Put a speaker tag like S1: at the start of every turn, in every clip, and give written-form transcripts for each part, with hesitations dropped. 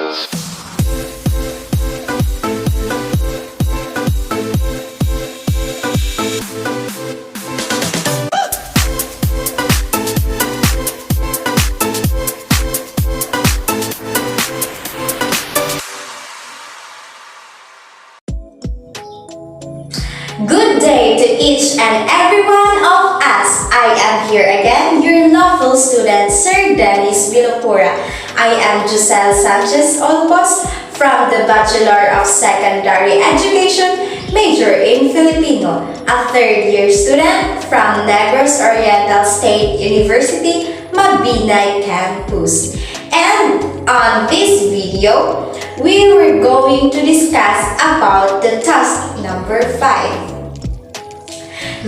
S1: Good day to each and every one of us. I am here again, your lawful student, Sir Dennis Vilopura. I am Giselle Sanchez Olmos from the Bachelor of Secondary Education, major in Filipino, a third-year student from Negros Oriental State University, Mabinay Campus. And on this video, we were going to discuss about the task number 5.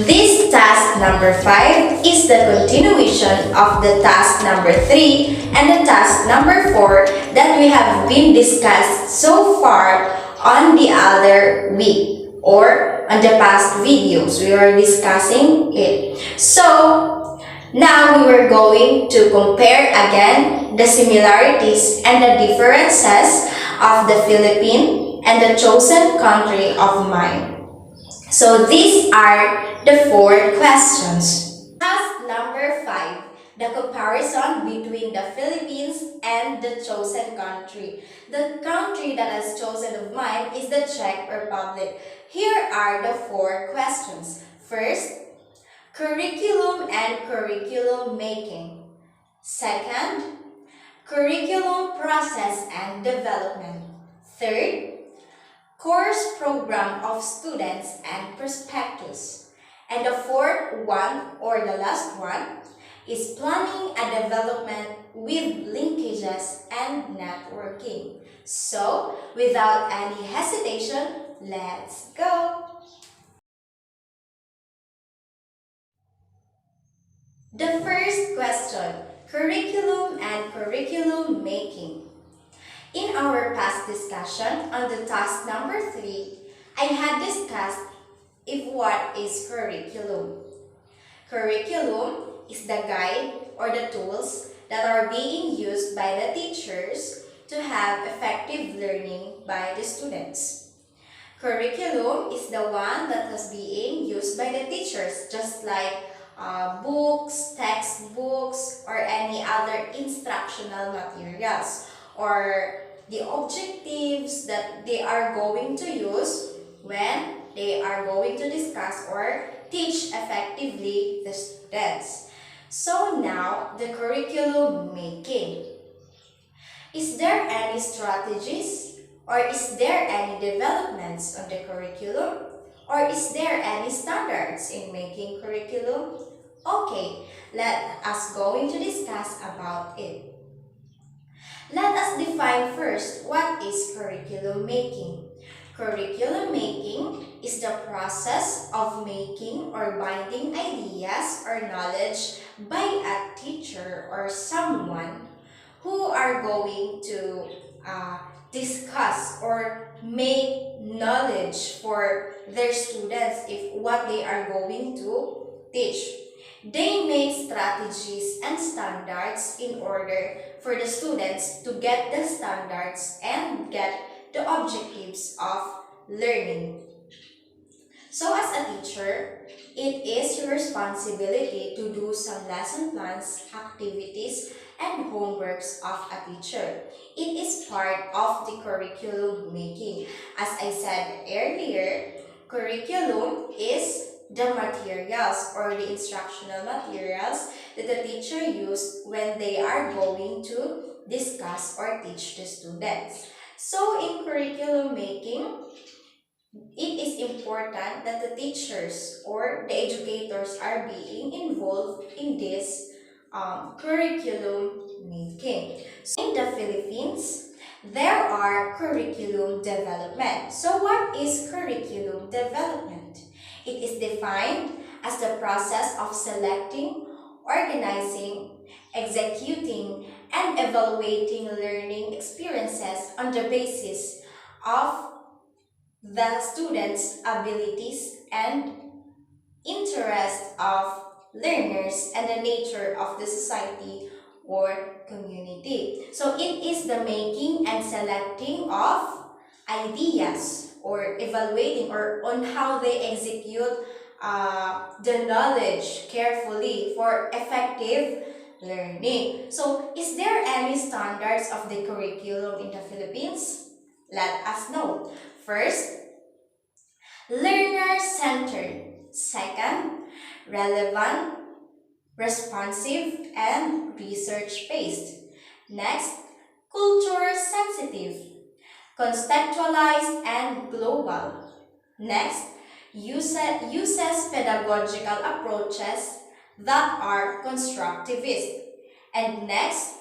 S1: This task number 5 is the continuation of the task number 3 and the task number 4 that we have been discussed so far on the other week or on the past videos. We were discussing it. So, now we were going to compare again the similarities and the differences of the Philippines and the chosen country of mine. So these are the 4 questions. Task number 5, the comparison between the Philippines and the chosen country. The country that has chosen of mine is the Czech Republic. Here are the 4 questions. First, curriculum and curriculum making. Second, curriculum process and development. Third, course program of students and prospectus. And the 4th one, or the last one, is planning a development with linkages and networking. So, without any hesitation, let's go! The first question, curriculum and curriculum making. In our past discussion on the task number 3, I had discussed what is curriculum. Curriculum is the guide or the tools that are being used by the teachers to have effective learning by the students. Curriculum is the one that is being used by the teachers, just like books, textbooks, or any other instructional materials, or the objectives that they are going to use when they are going to discuss or teach effectively the students. So now, the curriculum making. Is there any strategies or is there any developments on the curriculum? Or is there any standards in making curriculum? Okay, let us going to discuss about it. Let us define first what is curriculum making. Curriculum making is the process of making or binding ideas or knowledge by a teacher or someone who are going to discuss or make knowledge for their students if what they are going to teach. They make strategies and standards in order for the students to get the standards and get the objectives of learning. So as a teacher, it is your responsibility to do some lesson plans, activities, and homeworks of a teacher. It is part of the curriculum making. As I said earlier, curriculum is the materials or the instructional materials that the teacher used when they are going to discuss or teach the students. So in curriculum making, it is important that the teachers or the educators are being involved in this curriculum making. So in the Philippines, there are curriculum development. So what is curriculum development? It is defined as the process of selecting, organizing, executing, and evaluating learning experiences on the basis of the students' abilities and interest of learners and the nature of the society or community. So it is the making and selecting of ideas or evaluating or on how they execute the knowledge carefully for effective learning. So is there any standards of the curriculum in the Philippines? Let us know. First, learner-centered. Second, relevant, responsive, and research-based. Next, culture-sensitive, contextualized, and global. Next, uses pedagogical approaches that are constructivist. And next,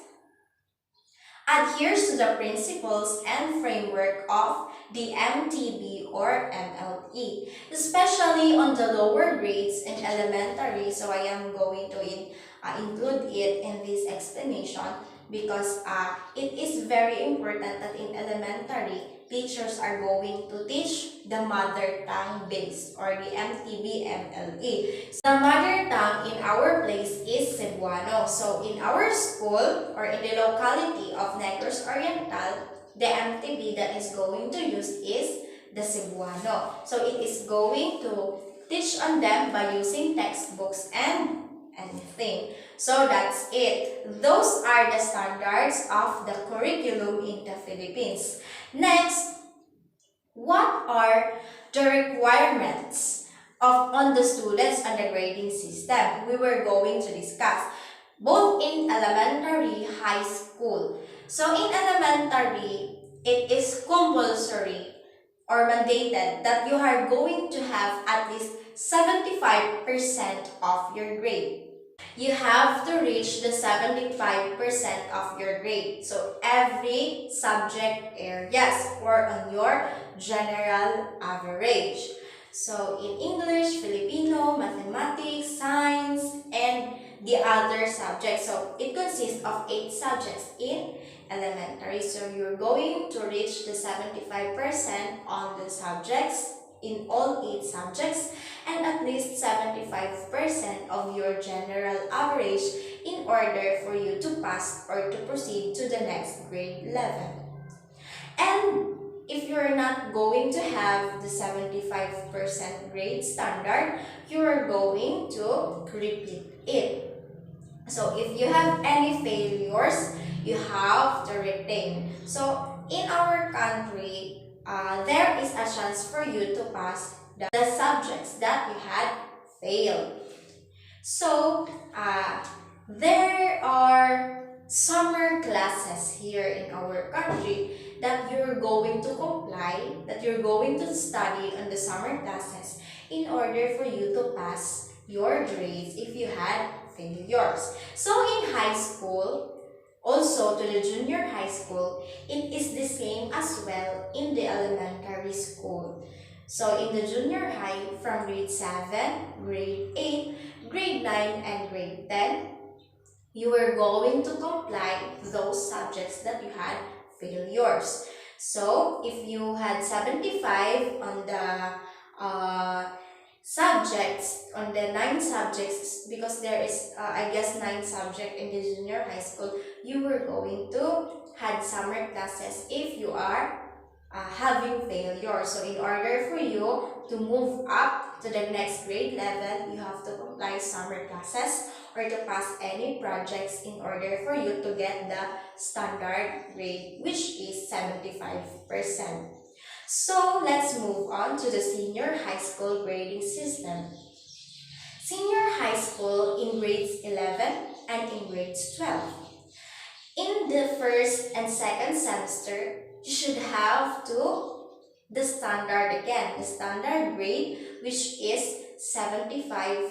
S1: adheres to the principles and framework of the MTB or MLE, especially on the lower grades in elementary. So I am going to include it in this explanation because it is very important that in elementary, teachers are going to teach the mother tongue base or the MTB MLE. So the mother tongue in our place is Cebuano. So in our school or in the locality of Negros Oriental, the MTB that is going to use is the Cebuano. So it is going to teach on them by using textbooks and anything. So that's it. Those are the standards of the curriculum in the Philippines. Next, what are the requirements on the students on the grading system? We were going to discuss both in elementary, high school. So in elementary, it is compulsory or mandated that you are going to have at least 75% of your grade. You have to reach the 75% of your grade. So every subject areas or on your general average. So in English, Filipino, mathematics, science, and the other subjects. So it consists of 8 subjects in elementary. So you're going to reach the 75% on the subjects in all 8 subjects and at least 75% of your general average in order for you to pass or to proceed to the next grade level. And if you're not going to have the 75% grade standard, you're going to repeat it. So if you have any failures, you have to retain. So in our country, there is a chance for you to pass the subjects that you had failed. So there are summer classes here in our country that you're going to comply, that you're going to study on the summer classes in order for you to pass your grades if you had failures. So in high school, also to the junior high school, it is the same as well in the elementary school. So in the junior high, from grade 7, grade 8, grade 9, and grade 10, you are going to comply those subjects that you had failures. So if you had 75 on the subjects, on the 9 subjects, because there is I guess 9 subjects in the junior high school, you were going to had summer classes if you are having failure. So in order for you to move up to the next grade level, you have to comply summer classes or to pass any projects in order for you to get the standard grade, which is 75%. So let's move on to the senior high school grading system. Senior high school in grades 11 and in grades 12. In the first and second semester, you should have the standard again, the standard grade, which is 75%.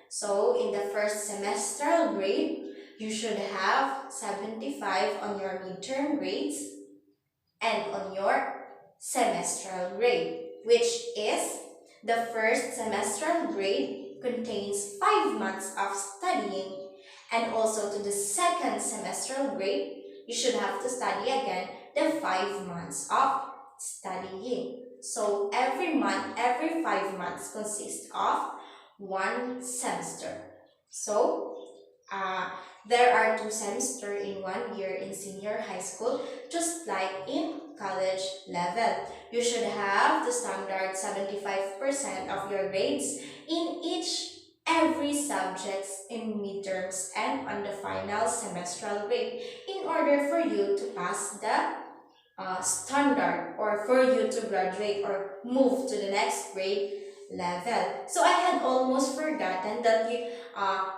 S1: So in the first semestral grade, you should have 75 on your midterm grades and on your semestral grade, which is the first semestral grade contains 5 months of studying, and also to the second semestral grade, you should have to study again the 5 months of studying. So every month, every 5 months consists of 1 semester. So uh, there are 2 semesters in 1 year in senior high school, just like in college level. You should have the standard 75% of your grades in every subjects in midterms and on the final semestral grade in order for you to pass the standard or for you to graduate or move to the next grade level. So I had almost forgotten that it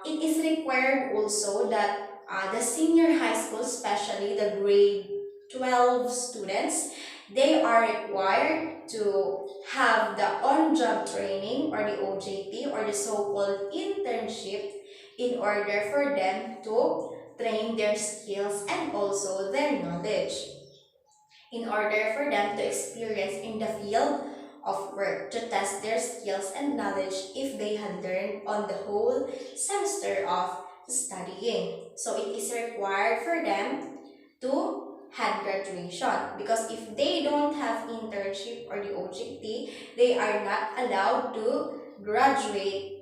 S1: is required also that the senior high school, especially the grade 12 students, they are required to have the on-job training or the OJT or the so-called internship in order for them to train their skills and also their knowledge in order for them to experience in the field of work to test their skills and knowledge if they had learned on the whole semester of studying. So it is required for them to have graduation because if they don't have internship or the OJT, they are not allowed to graduate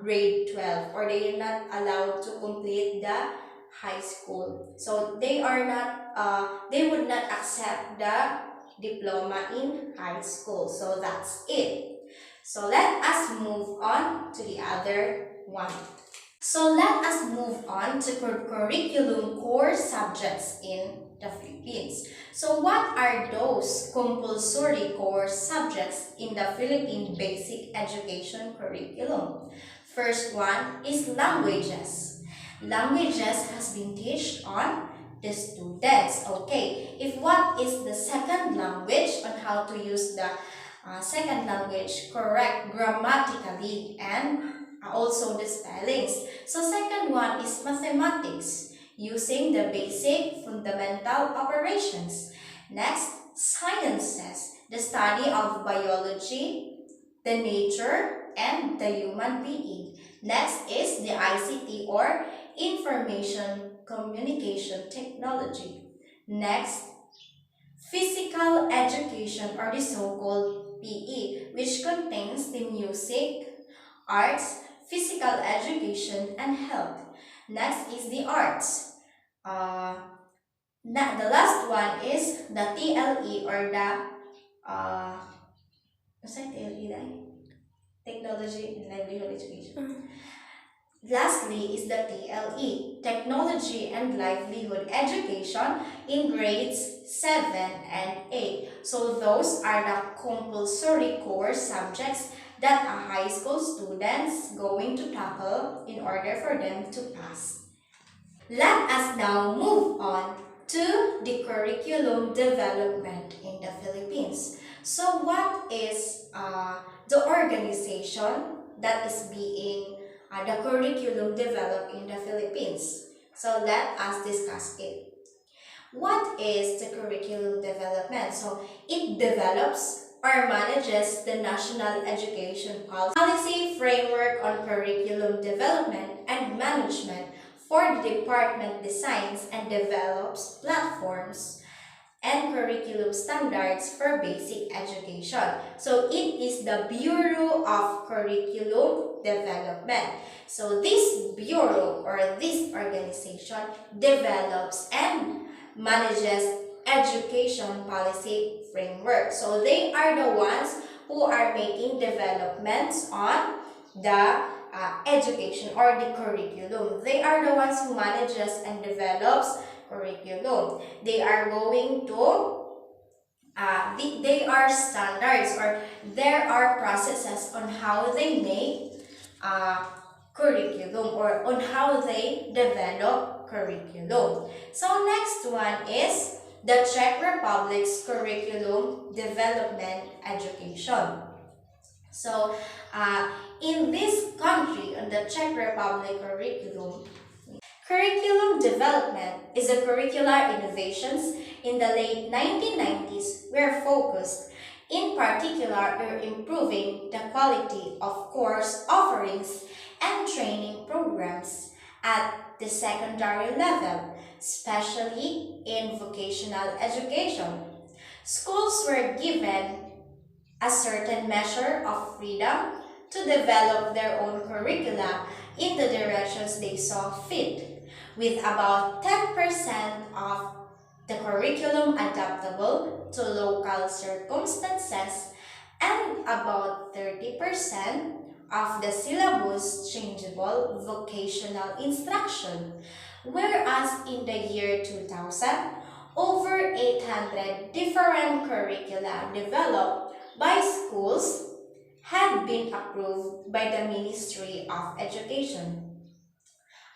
S1: grade 12 or they are not allowed to complete the high school. So they would not accept the diploma in high school. So that's it. So let us move on to the other one. So let us move on to curriculum core subjects in the Philippines. So what are those compulsory core subjects in the Philippine basic education curriculum? First one is languages. Languages has been taught on the students. Okay, if what is the second language on how to use the second language correct grammatically and also the spellings. So second one is mathematics using the basic fundamental operations. Next, sciences, the study of biology, the nature, and the human being. Next is the ICT or information communication technology. Next, physical education or the so-called PE, which contains the music, arts, physical education, and health. Next is the arts. The last one is the TLE or the what's that TLE? Technology and Livelihood Education. Lastly is the TLE, Technology and Livelihood Education in grades 7 and 8. So those are the compulsory core subjects that a high school students going to tackle in order for them to pass. Let us now move on to the curriculum development in the Philippines. So what is the organization that is being the curriculum developed in the Philippines? So let us discuss it. What is the curriculum development? So it develops or manages the national education policy framework on curriculum development and management for the department designs and develops platforms and curriculum standards for basic education. So it is the Bureau of Curriculum Development. So this bureau or this organization develops and manages education policy framework. So they are the ones who are making developments on the education or the curriculum. They are the ones who manages and develops curriculum. They are going to they are standards or there are processes on how they make curriculum or on how they develop curriculum. So next one is the Czech Republic's curriculum development education. So in this country, in the Czech Republic curriculum development is a curricular innovations in the late 1990s were focused in particular on improving the quality of course offerings and training programs at the secondary level, especially in vocational education. Schools were given a certain measure of freedom to develop their own curricula in the directions they saw fit, with about 10% of the curriculum adaptable to local circumstances and about 30% of the syllabus changeable vocational instruction, whereas in the year 2000, over 800 different curricula developed by schools had been approved by the Ministry of Education.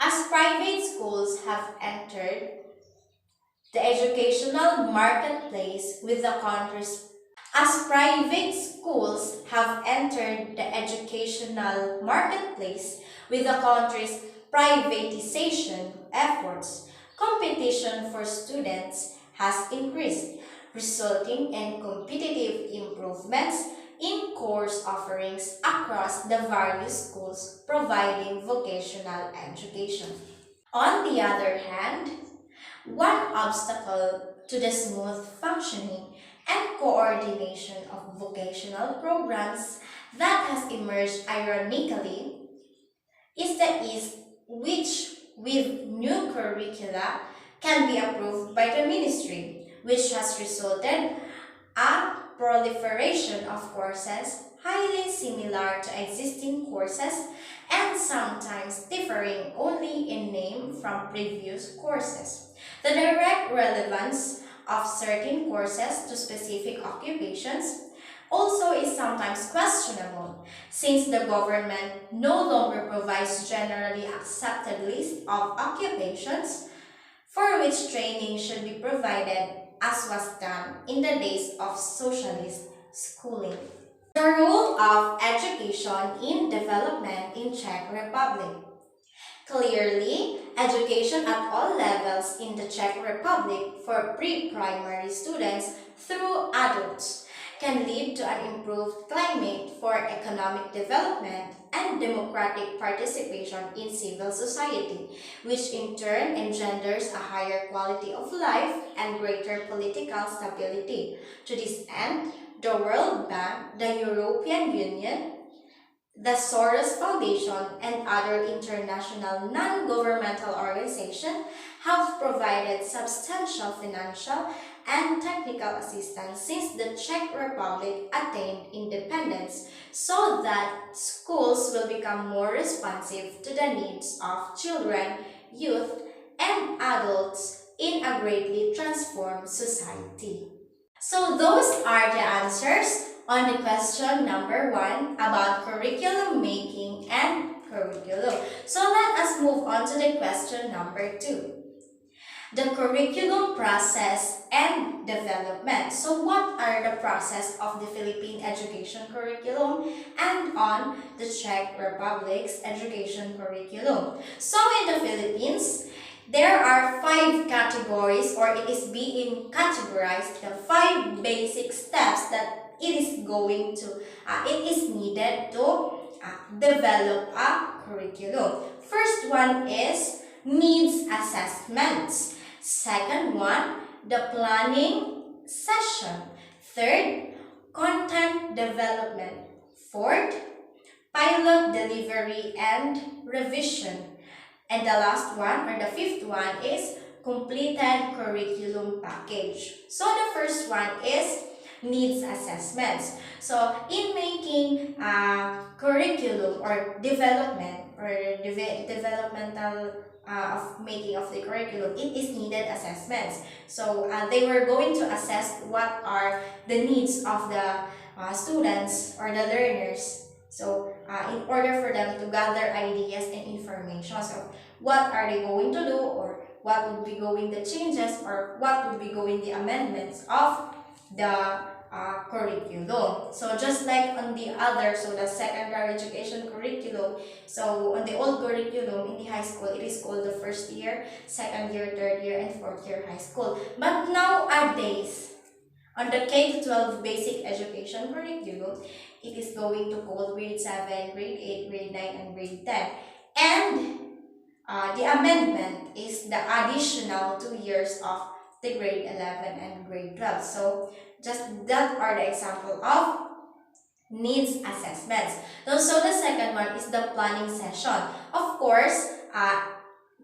S1: As private schools have entered the educational marketplace with the country's as private schools have entered the educational marketplace with the country's privatization efforts, competition for students has increased, resulting in competitive improvements in course offerings across the various schools providing vocational education. On the other hand, one obstacle to the smooth functioning and coordination of vocational programs that has emerged ironically is the ease which with new curricula can be approved by the ministry, which has resulted a proliferation of courses highly similar to existing courses and sometimes differing only in name from previous courses. The direct relevance of certain courses to specific occupations also is sometimes questionable, since the government no longer provides generally accepted list of occupations for which training should be provided as was done in the days of socialist schooling. The role of education in development in Czech Republic. Clearly, education at all levels in the Czech Republic for pre-primary students through adults can lead to an improved climate for economic development and democratic participation in civil society, which in turn engenders a higher quality of life and greater political stability. To this end, the World Bank, the European Union, the Soros Foundation, and other international non-governmental organizations have provided substantial financial and technical assistance since the Czech Republic attained independence, so that schools will become more responsive to the needs of children, youth, and adults in a greatly transformed society. So those are the answers on the question number 1 about curriculum making and curriculum. So let us move on to the question number 2. The curriculum process and development. So what are the process of the Philippine education curriculum and on the Czech Republic's education curriculum? So in the Philippines, there are 5 categories, or it is being categorized, the 5 basic steps that it is needed to develop a curriculum. First one is needs assessments. Second one, the planning session. Third, content development. Fourth, pilot delivery and revision. And the last one, or the fifth one, is completed curriculum package. So the first one is needs assessments. So in making curriculum or development or developmental of making of the curriculum, it is needed assessments. So they were going to assess what are the needs of the students or the learners. So in order for them to gather ideas and information, so what are they going to do, or what would be going the changes, or what would be going the amendments of the curriculum. So just like on the other, so the secondary education curriculum, so on the old curriculum in the high school, it is called the first year, second year, third year, and fourth year high school. But nowadays, on the K-12 basic education curriculum, it is going to call grade 7, grade 8, grade 9, and grade 10. And the amendment is the additional 2 years of the grade 11 and grade 12. So just that are the example of needs assessments. So the second one is the planning session. Of course,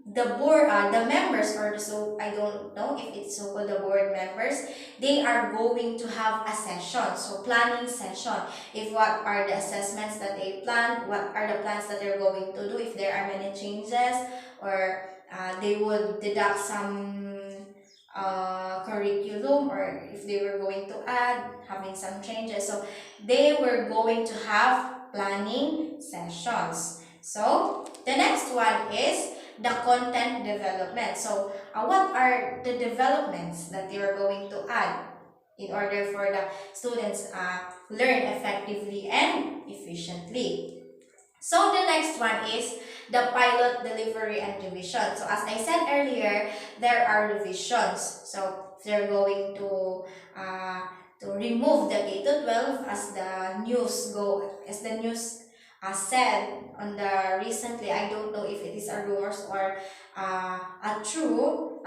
S1: the members, or so I don't know if it's so-called the board members, they are going to have a session. So planning session. If what are the assessments that they plan, what are the plans that they're going to do, if there are many changes, or they would deduct some curriculum, or if they were going to add, having some changes. So they were going to have planning sessions. So the next one is the content development. So what are the developments that they are going to add in order for the students learn effectively and efficiently? So the next one is the pilot, delivery, and revision. So as I said earlier, there are revisions. So they're going to remove the K to 12 as the news said on the recently. I don't know if it is a rumors or a true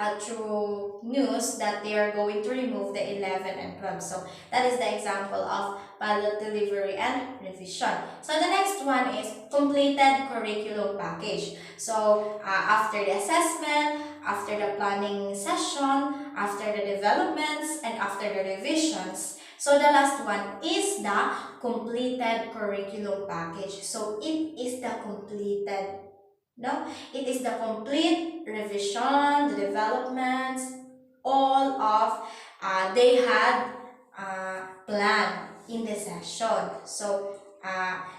S1: news that they are going to remove the 11 and 12. So that is the example of pilot, delivery, and revision. So the next one is completed curriculum package. So after the assessment, after the planning session, after the developments, and after the revisions, so the last one is the completed curriculum package. So it is the completed, no? It is the complete revision, the developments, all of they had planned in the session. So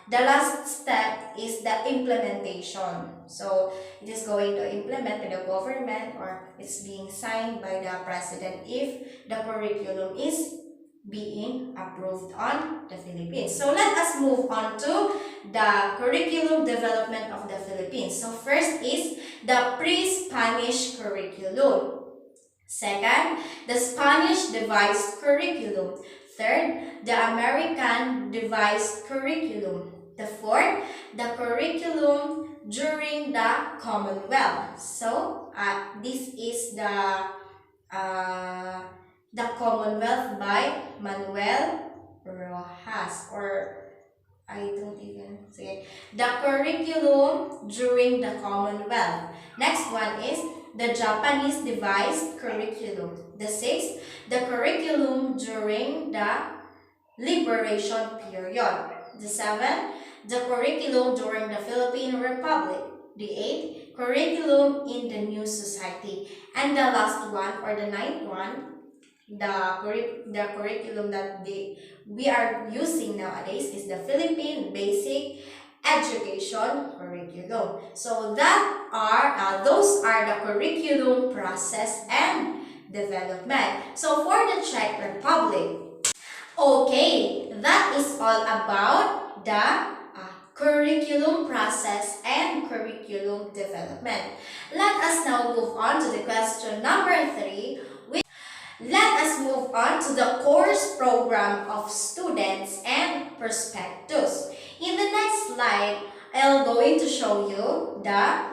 S1: the last step is the implementation. So it is going to implement by the government, or it's being signed by the president if the curriculum is being approved on the Philippines. So let us move on to the curriculum development of the Philippines. So first is the pre-Spanish curriculum. Second, the Spanish devised curriculum. Third, the American devised curriculum. The fourth, the curriculum during the Commonwealth. So this is the Commonwealth by Manuel Rojas, or I don't even say the curriculum during the Commonwealth. Next one is the Japanese devised curriculum. The sixth, the curriculum during the Liberation period. The seventh, the curriculum during the Philippine Republic. The eighth, curriculum in the new society. And the last one, or the ninth one, the curriculum that we are using nowadays is the Philippine Basic Education Curriculum. So those are the curriculum process and development. So for the Czech Republic, okay, that is all about the curriculum process and curriculum development. Let us now move on to the question number 3. Let us move on to the course program of students and prospectus. In the next slide, I'm going to show you the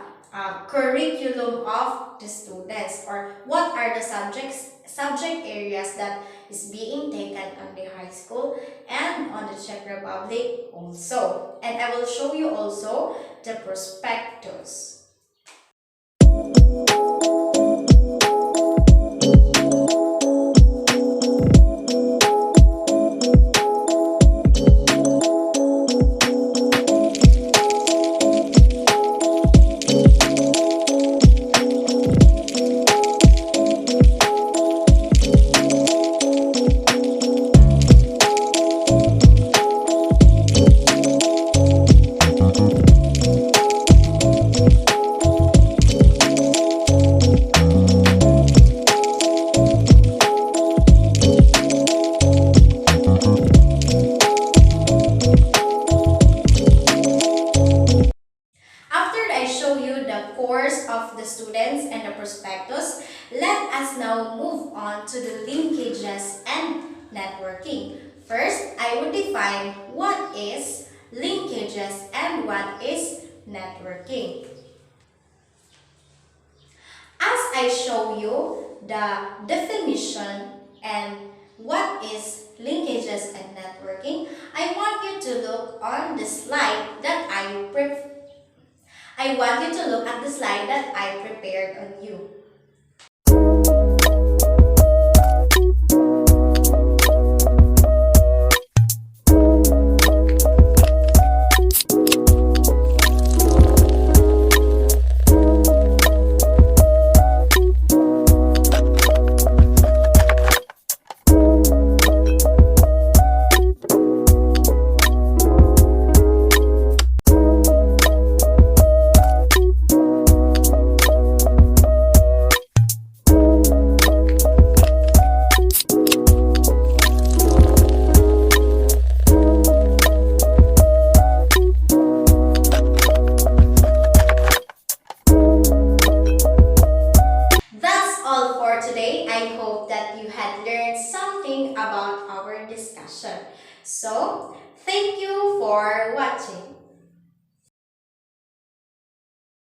S1: curriculum of the students, or what are the subject areas that is being taken on the high school and on the Czech Republic also. And I will show you also the prospectus. Of the students and the prospectus, let us now move on to the linkages and networking. First, I would define what is linkages and what is networking. As I show you the definition and what is linkages and networking, I want you to look on the slide that I want you to look at the slide that I prepared on you. Today, I hope that you had learned something about our discussion. So, thank you for watching.